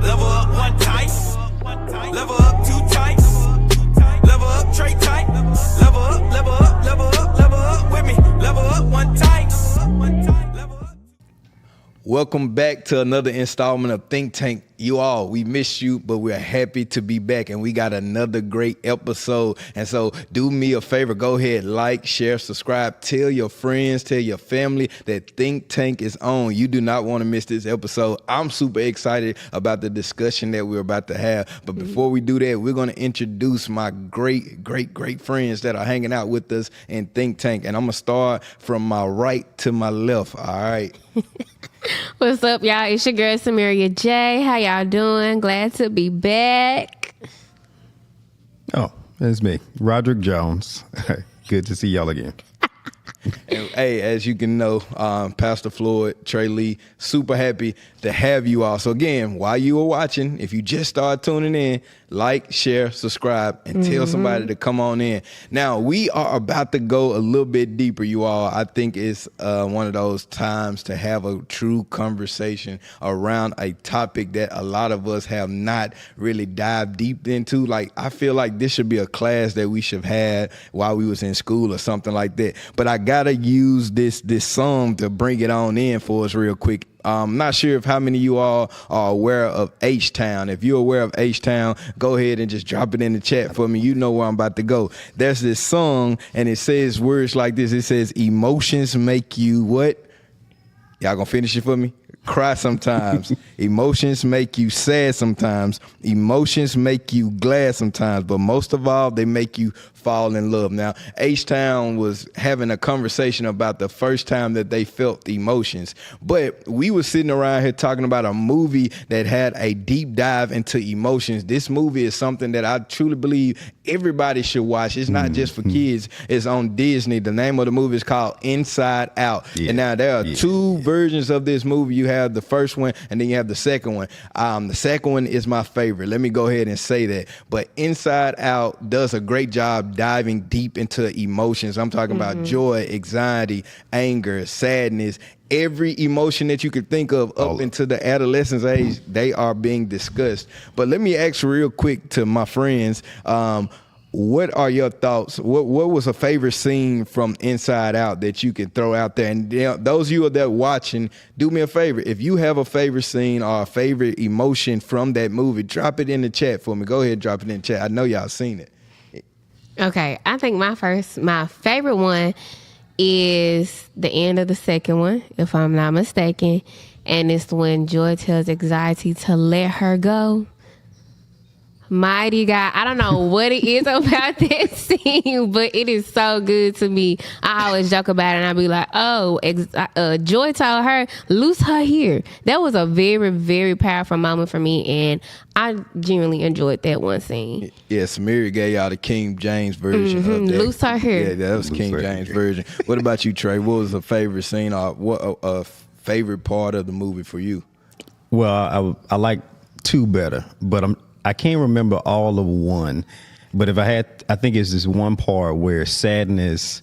Level up one tight. Level up two tight. Level up tray tight. Level up, level up, level up, level up with me. Level up one tight. Level up. Welcome back to another installment of Think Tank. You all, we miss you, but we're happy to be back, and we got another great episode. And so do me a favor, go ahead, like, share, subscribe, tell your friends, tell your family that Think Tank is on. You do not want to miss this episode. I'm super excited about the discussion that we're about to have. But before we do that, we're going to introduce my great friends that are hanging out with us in Think Tank. And I'm going to start from my right to my left. All right. What's up, y'all? It's your girl, Samaria J. How y'all doing? Glad to be back. Oh, it's me, Roderick Jones. Good to see y'all again. And, hey, as you can know, Pastor Floyd, Trey Lee, super happy to have you all. So again, while you were watching, if you just started tuning in, like, share, subscribe, and tell somebody to come on in. Now, we are about to go a little bit deeper, you all. I think it's one of those times to have a true conversation around a topic that a lot of us have not really dived deep into. Like, I feel like this should be a class that we should have had while we was in school or something like that. But I gotta use this song to bring it on in for us real quick. I'm not sure if how many of you all are aware of H-Town. If you're aware of H-Town, go ahead and just drop it in the chat for me. You know where I'm about to go. There's this song, and it says words like this. It says, emotions make you what? Y'all gonna finish it for me? Cry sometimes. Emotions make you sad sometimes. Emotions make you glad sometimes. But most of all, they make you fall in love. Now, H-Town was having a conversation about the first time that they felt emotions. But we were sitting around here talking about a movie that had a deep dive into emotions. This movie is something that I truly believe everybody should watch. It's not just for kids. It's on Disney. The name of the movie is called Inside Out. Yeah. And now there are two versions of this movie. You have the first one, and then you have the second one. The second one is my favorite. Let me go ahead and say that. But Inside Out does a great job diving deep into emotions. I'm talking about joy, anxiety, anger, sadness. Every emotion that you could think of up into the adolescence age, they are being discussed. But let me ask real quick to my friends, what are your thoughts? What was a favorite scene from Inside Out that you can throw out there? And those of you that are watching, do me a favor. If you have a favorite scene or a favorite emotion from that movie, drop it in the chat for me. Go ahead and drop it in the chat. I know y'all seen it. Okay, I think my favorite one is the end of the second one, if I'm not mistaken. And it's when Joy tells Anxiety to let her go. Mighty God, I don't know what it is about that scene, but it is so good to me. I always joke about it, and I be like, "Oh, Joy told her loose her here." That was a very, very powerful moment for me, and I genuinely enjoyed that one scene. Yes, Mary gave y'all the King James version of that. Loose her here. Yeah, that was King James version. What about you, Trey? What was a favorite scene or what a favorite part of the movie for you? Well, I like two better, but I can't remember all of one, but if I think it's this one part where sadness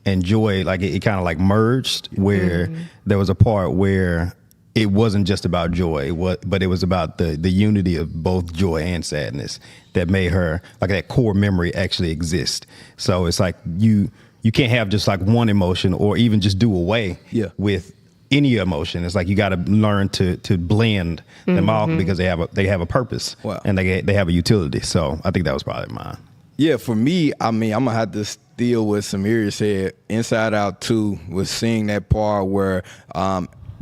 and joy, like it kind of like merged, where there was a part where it wasn't just about joy, but it was about the unity of both joy and sadness that made her, like that core memory actually exist. So it's like you can't have just like one emotion or even just do away with any emotion. It's like you got to learn to blend them all because they have a purpose. Wow. And they have a utility. So I think that was probably mine. Yeah, for me, I mean, I'm gonna have to steal what Samaria said. Inside Out 2 was seeing that part where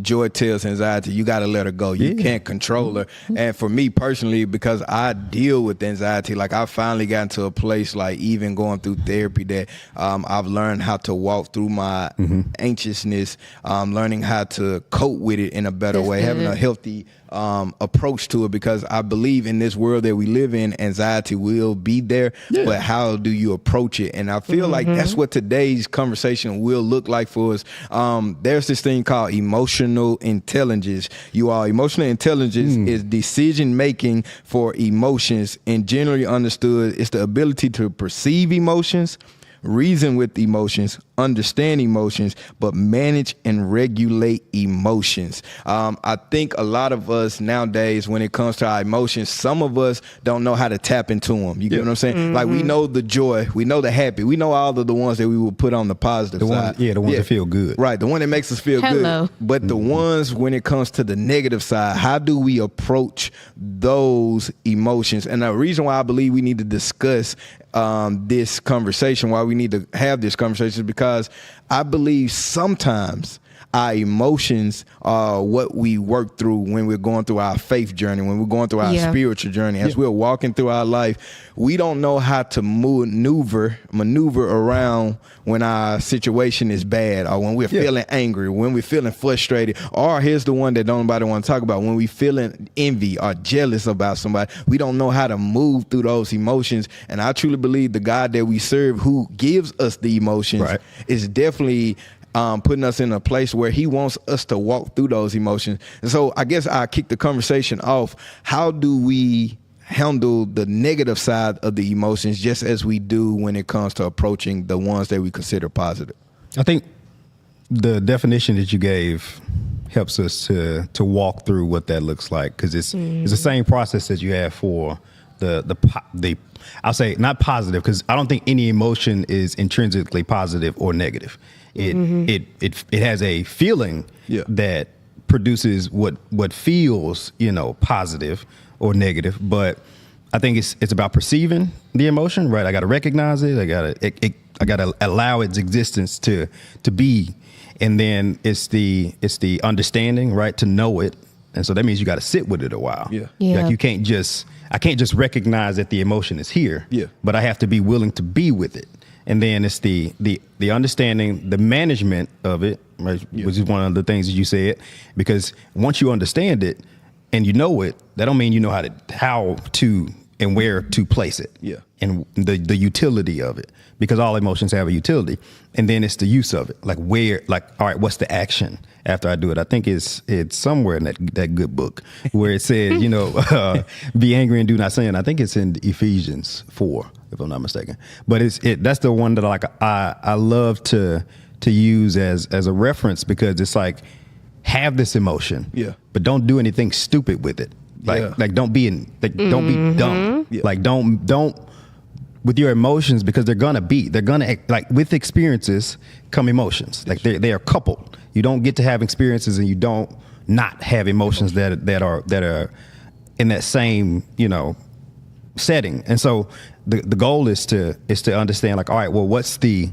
Joy tells Anxiety, you got to let her go. You can't control her. And for me personally, because I deal with anxiety, like I finally got into a place, like even going through therapy, that I've learned how to walk through my anxiousness, learning how to cope with it in a better way, having a healthy approach to it, because I believe in this world that we live in, anxiety will be there, but how do you approach it? And I feel like that's what today's conversation will look like for us. There's this thing called emotional intelligence. Emotional intelligence is decision making for emotions, and generally understood, it's the ability to perceive emotions, reason with emotions, understand emotions, but manage and regulate emotions. I think a lot of us nowadays, when it comes to our emotions, some of us don't know how to tap into them. You get what I'm saying? Mm-hmm. Like, we know the joy, we know the happy, we know all of the ones that we will put on the positive side. The ones that feel good. Right, the one that makes us feel Hello. good. But the ones, when it comes to the negative side, how do we approach those emotions? And the reason why I believe we need to discuss this conversation, why we need to have this conversation, is because I believe sometimes our emotions are what we work through when we're going through our faith journey, when we're going through our spiritual journey. As we're walking through our life, we don't know how to maneuver around when our situation is bad, or when we're feeling angry, when we're feeling frustrated, or here's the one that nobody want to talk about, when we're feeling envy or jealous about somebody. We don't know how to move through those emotions. And I truly believe the God that we serve, who gives us the emotions, is definitely putting us in a place where he wants us to walk through those emotions. And so I guess I kick the conversation off. How do we handle the negative side of the emotions, just as we do when it comes to approaching the ones that we consider positive? I think the definition that you gave helps us to walk through what that looks like, because it's the same process that you have for the I'll say not positive, because I don't think any emotion is intrinsically positive or negative. It has a feeling that produces what feels, positive or negative. But I think it's about perceiving the emotion, right? I got to recognize it. I got to allow its existence to be, and then it's the understanding, right? To know it, and so that means you got to sit with it a while. Like I can't just recognize that the emotion is here. But I have to be willing to be with it. And then it's the understanding, the management of it, right, which is one of the things that you said, because once you understand it and you know it, that don't mean you know how to and where to place it. And the utility of it, because all emotions have a utility. And then it's the use of it, all right, what's the action after I do it? I think it's somewhere in that good book where it says, be angry and do not sin. I think it's in Ephesians 4, if I'm not mistaken. But that's the one that I love to use as a reference, because it's like, have this emotion, but don't do anything stupid with it. Don't be don't be dumb. Don't with your emotions, because they're gonna with experiences come emotions. They are coupled. You don't get to have experiences and you don't not have emotions that are in that same setting. And so the goal is to understand, all right, well, what's the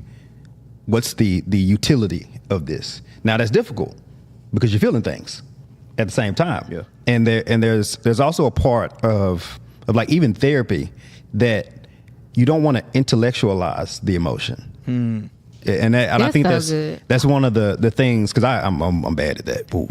utility of this? Now that's difficult because you're feeling things at the same time. And there's also a part of like even therapy that you don't want to intellectualize the emotion. And I think that's one of the things, because I'm bad at that. Ooh,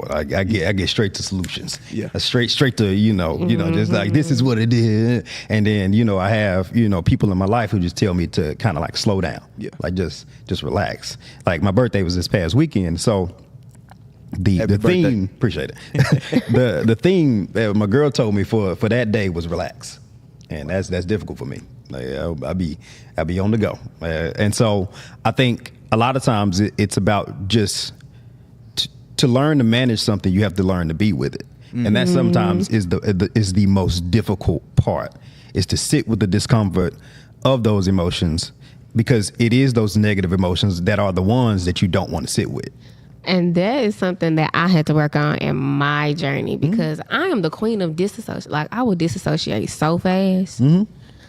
I get straight to solutions. Straight to just like, this is what it is. And then I have people in my life who just tell me to kind of like slow down, like just relax. Like my birthday was this past weekend, so the theme, appreciate it. the theme that my girl told me for that day was relax, and that's difficult for me. Like, I'll be on the go, and so I think a lot of times it's about just to learn to manage something. You have to learn to be with it, and that sometimes is the most difficult part, is to sit with the discomfort of those emotions, because it is those negative emotions that are the ones that you don't want to sit with. And that is something that I had to work on in my journey, because I am the queen of disassociation. Like, I will disassociate so fast.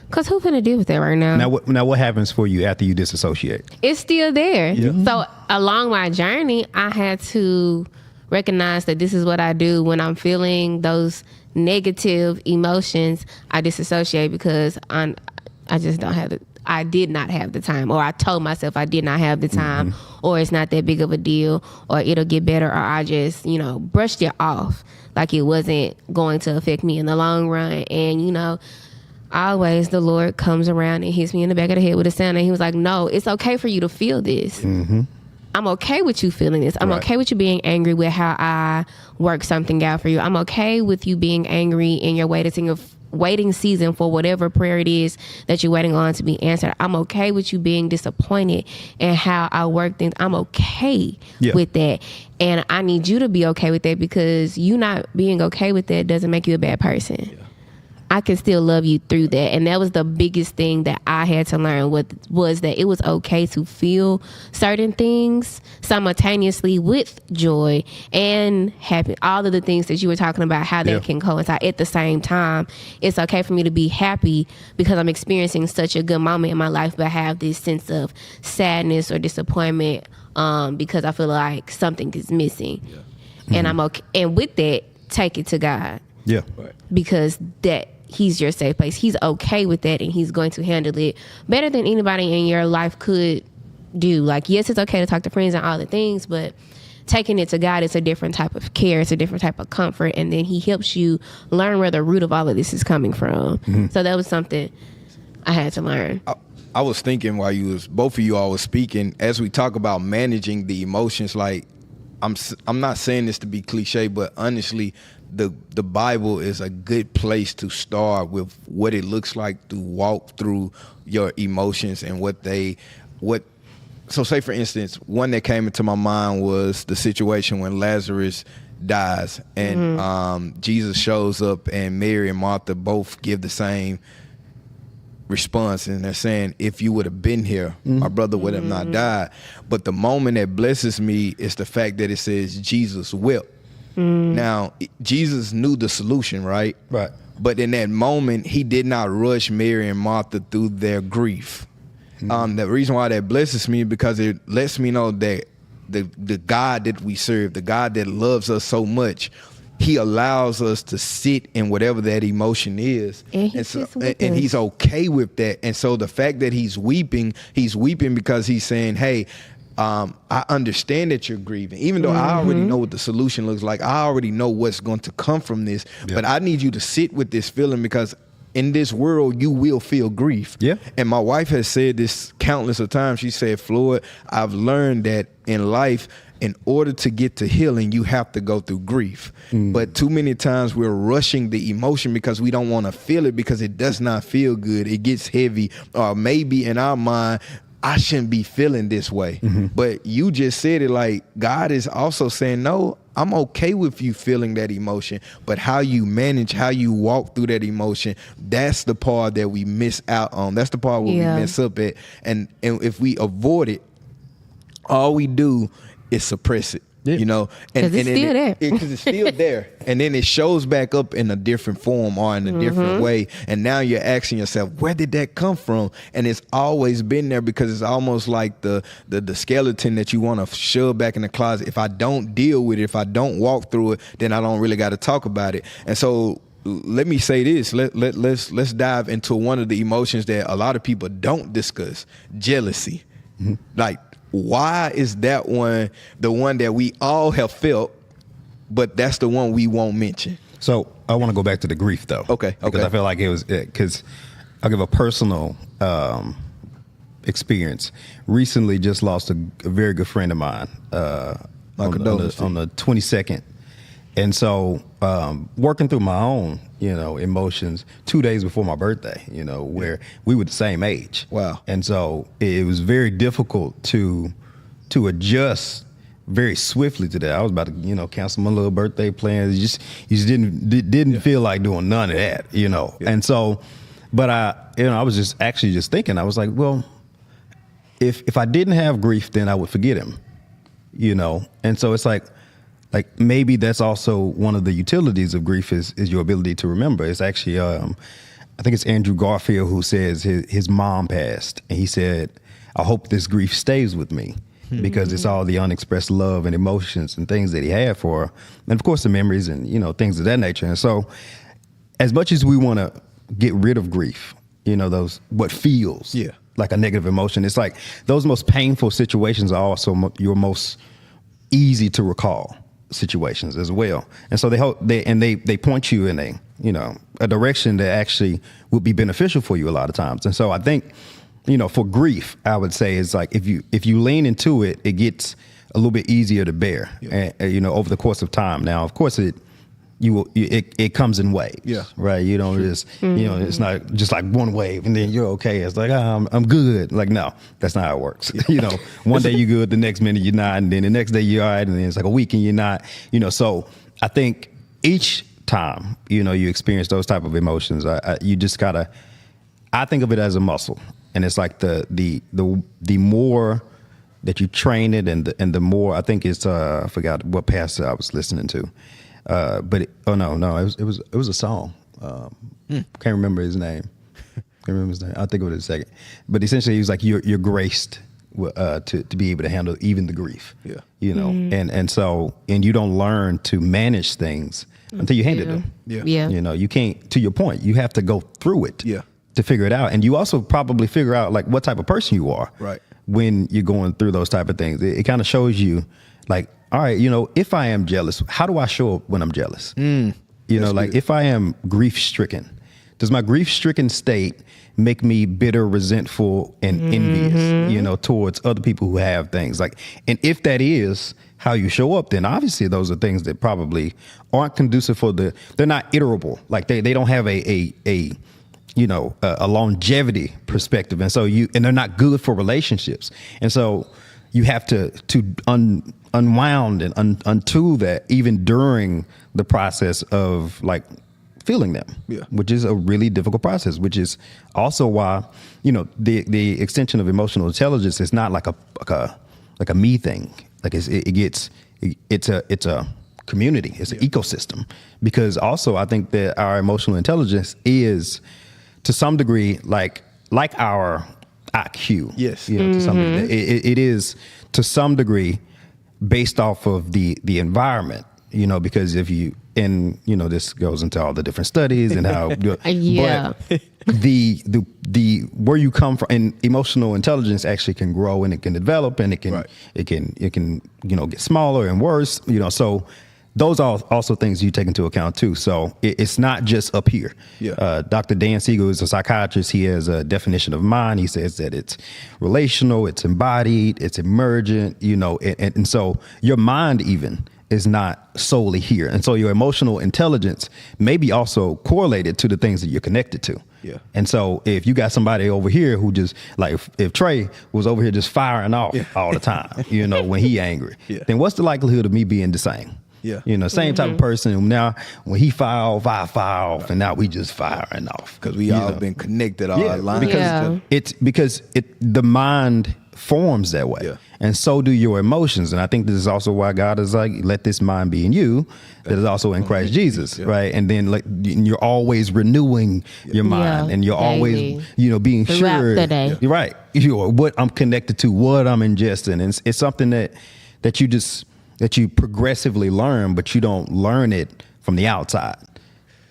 Because who finna deal with that right now? Now what happens for you after you disassociate? It's still there. So along my journey, I had to recognize that this is what I do when I'm feeling those negative emotions. I disassociate because I just don't have I did not have the time, or I told myself I did not have the time, or it's not that big of a deal, or it'll get better, or I just, brushed it off like it wasn't going to affect me in the long run. And, always the Lord comes around and hits me in the back of the head with a sound, and he was like, no, it's okay for you to feel this. I'm okay with you feeling this. I'm okay with you being angry with how I work something out for you. I'm okay with you being angry in your way to sing waiting season for whatever prayer it is that you're waiting on to be answered. I'm okay with you being disappointed in how I work things. I'm okay with that. And I need you to be okay with that, because you not being okay with that doesn't make you a bad person. Yeah. I can still love you through that. And that was the biggest thing that I had to learn, was that it was okay to feel certain things simultaneously with joy and happy. All of the things that you were talking about, how that can coincide at the same time. It's okay for me to be happy because I'm experiencing such a good moment in my life, but have this sense of sadness or disappointment because I feel like something is missing. Yeah. And I'm okay. And with that, take it to God. Yeah. Because that He's your safe place. He's okay with that, and He's going to handle it better than anybody in your life could do. Like, yes, it's okay to talk to friends and all the things, but taking it to God is a different type of care. It's a different type of comfort. And then He helps you learn where the root of all of this is coming from. Mm-hmm. So that was something I had to learn. I was thinking while both of you all was speaking, as we talk about managing the emotions, like, I'm not saying this to be cliche, but honestly, the Bible is a good place to start with what it looks like to walk through your emotions and so say for instance, one that came into my mind was the situation when Lazarus dies and Jesus shows up and Mary and Martha both give the same response, and they're saying, if you would have been here, my brother would have not died. But the moment that blesses me is the fact that it says Jesus wept. Now, Jesus knew the solution, right? Right. But in that moment, He did not rush Mary and Martha through their grief. The reason why that blesses me is because it lets me know that the God that we serve, the God that loves us so much, He allows us to sit in whatever that emotion is, and He's okay with that. And so the fact that He's weeping because He's saying, hey, I understand that you're grieving, even though I already know what the solution looks like. I already know what's going to come from this, but I need you to sit with this feeling, because in this world, you will feel grief. Yeah. And my wife has said this countless of times. She said, Floyd, I've learned that in life, in order to get to healing, you have to go through grief. But too many times we're rushing the emotion because we don't want to feel it, because it does not feel good. It gets heavy, or maybe in our mind, I shouldn't be feeling this way. But you just said it, like, God is also saying, no, I'm okay with you feeling that emotion, but how you manage, how you walk through that emotion, that's the part that we miss out on. That's the part where we mess up at. And if we avoid it, all we do is suppress it. You know, and it's still there. Because it's still there, and then it shows back up in a different form or in a different way. And now you're asking yourself, where did that come from? And it's always been there, because it's almost like the skeleton that you want to shove back in the closet. If I don't deal with it, if I don't walk through it, then I don't really got to talk about it. And so let me say this. Let's dive into one of the emotions that a lot of people don't discuss: jealousy. Like, why is that one the one that we all have felt, but that's the one we won't mention? So I want to go back to the grief, though. Okay. Because I feel like it was, because I'll give a personal experience. Recently just lost a very good friend of mine on the 22nd. And so working through my own, emotions 2 days before my birthday, where we were the same age. Wow. And so it was very difficult to adjust very swiftly to that. I was about to, cancel my little birthday plans. You just didn't feel like doing none of that, Yeah. And so, but I was just thinking, I was like, well, if I didn't have grief, then I would forget him, And so it's like maybe that's also one of the utilities of grief is your ability to remember. It's actually, I think it's Andrew Garfield who says his mom passed, and he said, I hope this grief stays with me, because it's all the unexpressed love and emotions and things that he had for her. And of course the memories and, things of that nature. And so as much as we want to get rid of grief, those, what feels like a negative emotion, it's like those most painful situations are also your most easy to recall situations as well. And so they point you in a direction that actually would be beneficial for you a lot of times. And so I think, for grief, I would say is like, if you lean into it, it gets a little bit easier to bear, and, over the course of time. Now, of course, it comes in waves. Yeah. Right. You don't just, it's not just like one wave and then you're okay. It's like, I'm good. Like, no, that's not how it works. One day you're good, the next minute you're not. And then the next day you're all right. And then it's like a week and you're not, so I think each time, you experience those type of emotions, you just gotta, I think of it as a muscle. And it's like the more that you train it and the more, I think it's, I forgot what pastor I was listening to. But it was a song. Can't remember his name. I'll think of it in a second. But essentially, he was like, "You're graced to be able to handle even the grief." Yeah. And so you don't learn to manage things until you handle them. Yeah. You can't. To your point, you have to go through it. Yeah. To figure it out, and you also probably figure out like what type of person you are. Right. When you're going through those type of things, it kind of shows you, like, all right, if I am jealous, how do I show up when I'm jealous? Like good. If I am grief stricken, does my grief stricken state make me bitter, resentful, and envious, towards other people who have things like, and if that is how you show up, then obviously those are things that probably aren't conducive they're not iterable. Like they don't have a longevity perspective. And so and they're not good for relationships. And so you have to unwound and untool that even during the process of like feeling them, which is a really difficult process, which is also why, the extension of emotional intelligence is not like a me thing. Like it's a community, it's an ecosystem, because also I think that our emotional intelligence is to some degree like our IQ. Yes. To some degree. It is to some degree based off of the environment, because if you, and this goes into all the different studies and how but the where you come from, and emotional intelligence actually can grow and it can develop and it can get smaller and worse, so those are also things you take into account too. So it's not just up here. Yeah. Dr. Dan Siegel is a psychiatrist. He has a definition of mind. He says that it's relational, it's embodied, it's emergent, and so your mind even is not solely here. And so your emotional intelligence may be also correlated to the things that you're connected to. Yeah. And so if you got somebody over here who just like, if Trey was over here just firing off all the time, when he angry, then what's the likelihood of me being the same? Yeah. Same type of person. Now, when he fire off, and now we just firing off. Because we all been connected all our lives. Because the mind forms that way. Yeah. And so do your emotions. And I think this is also why God is like, let this mind be in you that is also in Christ Jesus, right? And then like you're always renewing your mind, and you're always, being throughout sure. The day. You're right. What I'm connected to, what I'm ingesting. And it's something that you progressively learn, but you don't learn it from the outside.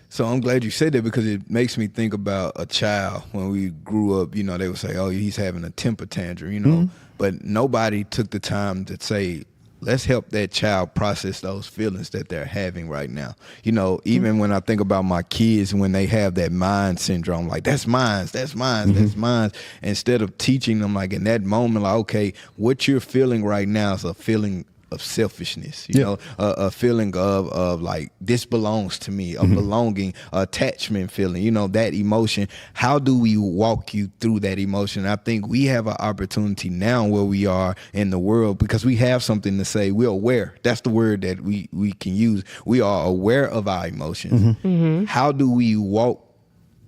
So I'm glad you said that, because it makes me think about a child when we grew up. They would say, "Oh, he's having a temper tantrum," but nobody took the time to say, let's help that child process those feelings that they're having right now. Even when I think about my kids, when they have that mind syndrome, like that's mine, that's mine. Instead of teaching them like in that moment, like, okay, what you're feeling right now is a feeling of selfishness, a feeling of like, this belongs to me, a belonging, attachment feeling, that emotion. How do we walk you through that emotion? I think we have an opportunity now where we are in the world, because we have something to say. We're aware. That's the word that we can use. We are aware of our emotions. How do we walk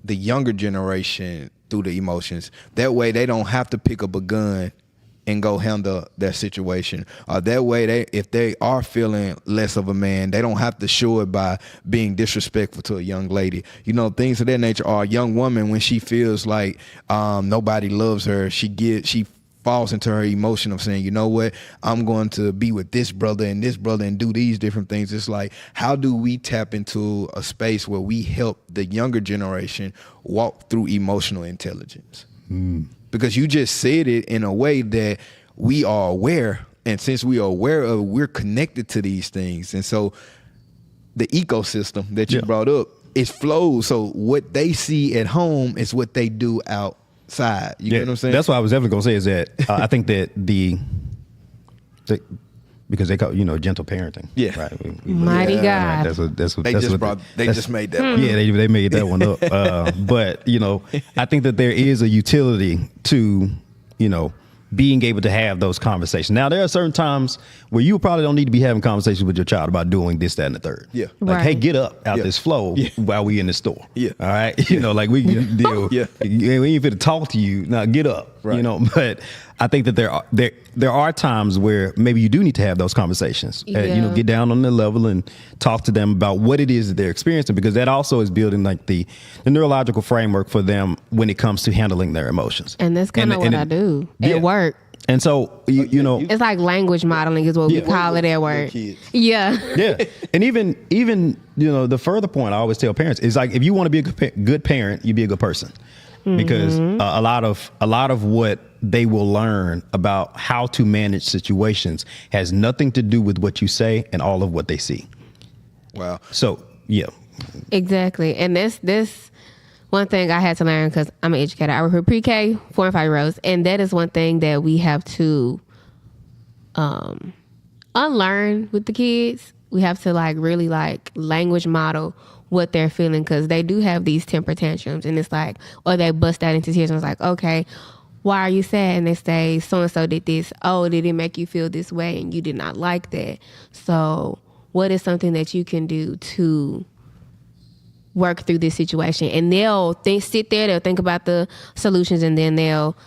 the younger generation through the emotions? That way they don't have to pick up a gun and go handle their situation. That way, if they are feeling less of a man, they don't have to show it by being disrespectful to a young lady. Things of that nature. Or a young woman, when she feels like nobody loves her, she falls into her emotion of saying, you know what, I'm going to be with this brother and do these different things. It's like, how do we tap into a space where we help the younger generation walk through emotional intelligence? Because you just said it in a way that we are aware. And since we are aware of it, we're connected to these things. And so the ecosystem that you brought up, it flows. So what they see at home is what they do outside. You know what I'm saying? That's what I was definitely going to say, is that I think that because they call gentle parenting. Yeah. Right. Mighty God. Right. That's what They just made that one. Yeah, they made that one up. But I think that there is a utility to being able to have those conversations. Now, there are certain times where you probably don't need to be having conversations with your child about doing this, that, and the third. Yeah. Like, Right. hey, get up out this flow while we in the store. Yeah. All right. Like we can deal. Yeah. We ain't fit to talk to you. Now get up. Right. But I think that there are times where maybe you do need to have those conversations. Yeah. Get down on their level and talk to them about what it is that they're experiencing, because that also is building like the neurological framework for them when it comes to handling their emotions. And that's kind of what I do at work. And so, It's like language modeling is what we call it at work. Kids. Yeah. yeah. And even the further point I always tell parents is, like, if you want to be a good parent, you be a good person, because a lot of what they will learn about how to manage situations has nothing to do with what you say and all of what they see. Wow. So, yeah. Exactly. And this one thing I had to learn, because I'm an educator. I work with pre-K, 4 and 5-year-olds, and that is one thing that we have to unlearn with the kids. We have to really language model what they're feeling, because they do have these temper tantrums, and it's like, or they bust out into tears and it's like, okay, why are you sad? And they say, so-and-so did this. Oh, did it make you feel this way? And you did not like that. So what is something that you can do to work through this situation? And they'll sit there, they'll think about the solutions, and then they'll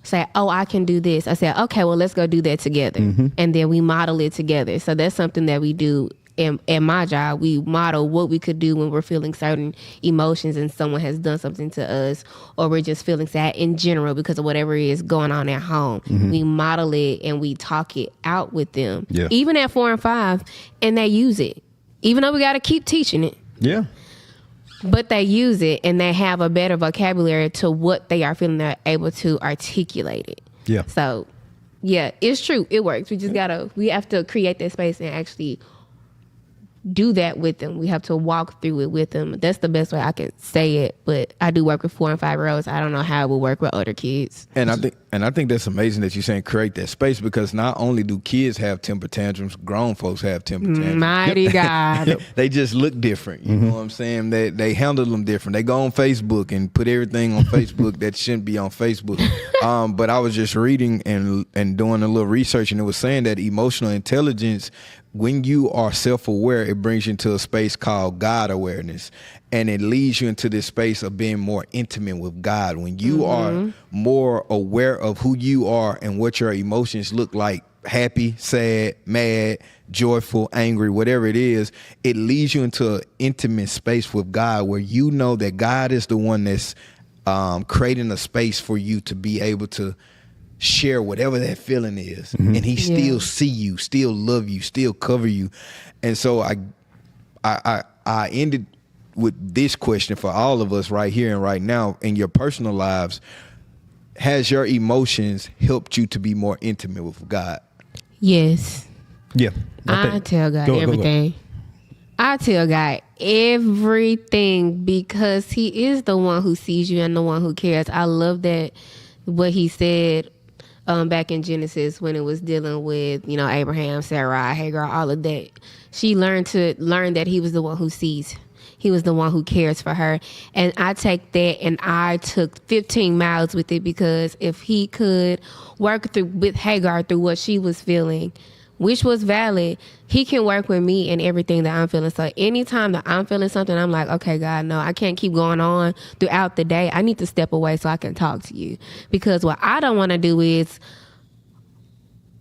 say, oh, I can do this. I said, okay, well, let's go do that together. And then we model it together. So that's something that we do in my job. We model what we could do when we're feeling certain emotions and someone has done something to us, or we're just feeling sad in general because of whatever is going on at home. We model it and we talk it out with them, even at 4 and 5, and they use it, even though we got to keep teaching it. Yeah. But they use it and they have a better vocabulary to what they are feeling. They're able to articulate it. Yeah. So, yeah, it's true. It works. We have to create that space and actually do that with them. We have to walk through it with them. That's the best way I can say it. But I do work with 4 and 5-year-olds. I don't know how it will work with older kids. And I think that's amazing that you're saying create that space, because not only do kids have temper tantrums, grown folks have temper tantrums. Mighty God. They just look different. You know what I'm saying? They handle them different. They go on Facebook and put everything on Facebook that shouldn't be on Facebook. But I was just reading and doing a little research, and it was saying that emotional intelligence, when you are self-aware, it brings you into a space called God awareness. And it leads you into this space of being more intimate with God. When you are more aware of who you are and what your emotions look like, happy, sad, mad, joyful, angry, whatever it is, it leads you into an intimate space with God, where you know that God is the one that's creating a space for you to be able to share whatever that feeling is. And he still see you, still love you, still cover you. And so I ended with this question for all of us right here and right now. In your personal lives, has your emotions helped you to be more intimate with God? Yes. Yeah. I tell God everything. I tell God everything, because he is the one who sees you and the one who cares. I love that what he said back in Genesis when it was dealing with, Abraham, Sarah, Hagar, all of that. She learned that he was the one who sees. He was the one who cares for her. And I take that and I took 15 miles with it, because if he could work with Hagar through what she was feeling, which was valid, he can work with me and everything that I'm feeling. So anytime that I'm feeling something, I'm like, okay, God, no, I can't keep going on throughout the day. I need to step away so I can talk to you. Because what I don't want to do is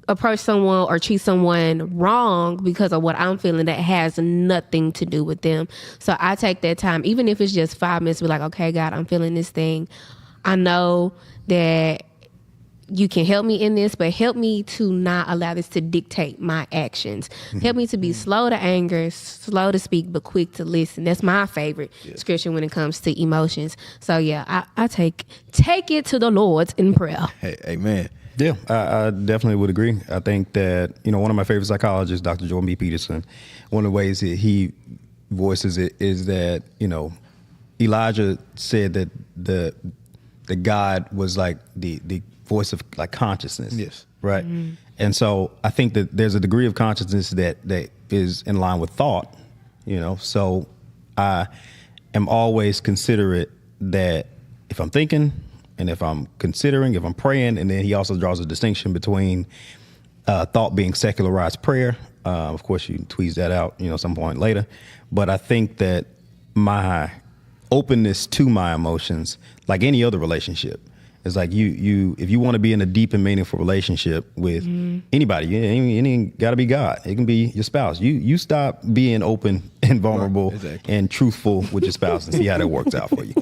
approach someone or treat someone wrong because of what I'm feeling that has nothing to do with them. So I take that time, even if it's just 5 minutes, be like, okay, God, I'm feeling this thing. I know that you can help me in this, but help me to not allow this to dictate my actions. Help me to be slow to anger, slow to speak, but quick to listen. That's my favorite scripture when it comes to emotions. So yeah, I take it to the Lord in prayer. Hey, amen. Yeah, I definitely would agree. I think that, one of my favorite psychologists, Dr. Jordan B. Peterson, one of the ways that he voices it is that, Elijah said that the God was like the voice of like consciousness. Yes. Right. And so I think that there's a degree of consciousness that is in line with thought, so I am always considerate that if I'm thinking and if I'm considering, if I'm praying, and then he also draws a distinction between thought being secularized prayer. Of course, you can tweeze that out, some point later. But I think that my openness to my emotions, like any other relationship, is like if you want to be in a deep and meaningful relationship with anybody, it ain't got to be God. It can be your spouse. You stop being open and vulnerable and truthful with your spouse and see how that works out for you.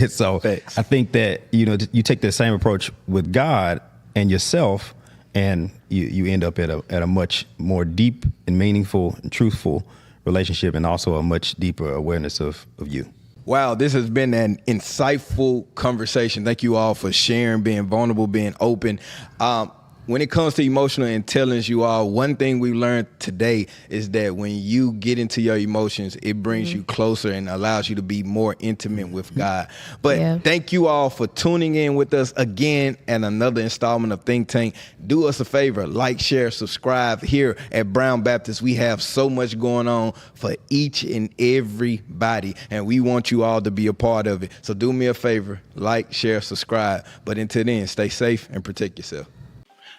So Thanks. I think that, you take that same approach with God and yourself, and you end up at a much more deep and meaningful and truthful relationship, and also a much deeper awareness of you. Wow, this has been an insightful conversation. Thank you all for sharing, being vulnerable, being open. When it comes to emotional intelligence, you all, one thing we learned today is that when you get into your emotions, it brings you closer and allows you to be more intimate with God. But thank you all for tuning in with us again and another installment of Think Tank. Do us a favor, like, share, subscribe. Here at Brown Baptist, we have so much going on for each and everybody, and we want you all to be a part of it. So do me a favor, like, share, subscribe. But until then, stay safe and protect yourself.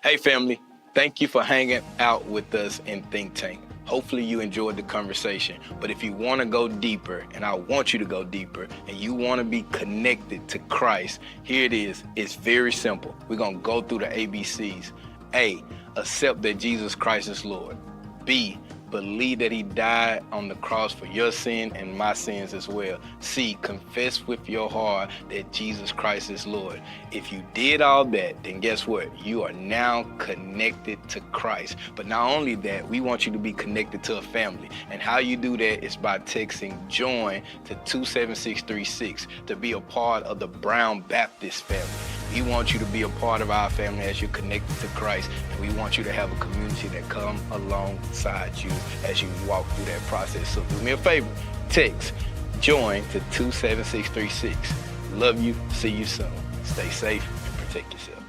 Hey family, thank you for hanging out with us in Think Tank. Hopefully you enjoyed the conversation, but if you want to go deeper, and I want you to go deeper, and you want to be connected to Christ, here it is. It's very simple. We're going to go through the ABCs. A, accept that Jesus Christ is Lord. B, believe that he died on the cross for your sin and my sins as well. C, confess with your heart that Jesus Christ is Lord. If you did all that, then guess what? You are now connected to Christ. But not only that, we want you to be connected to a family. And how you do that is by texting JOIN to 27636 to be a part of the Brown Baptist family. We want you to be a part of our family as you're connected to Christ, and we want you to have a community that come alongside you as you walk through that process. So do me a favor, text JOIN to 27636. Love you. See you soon. Stay safe and protect yourself.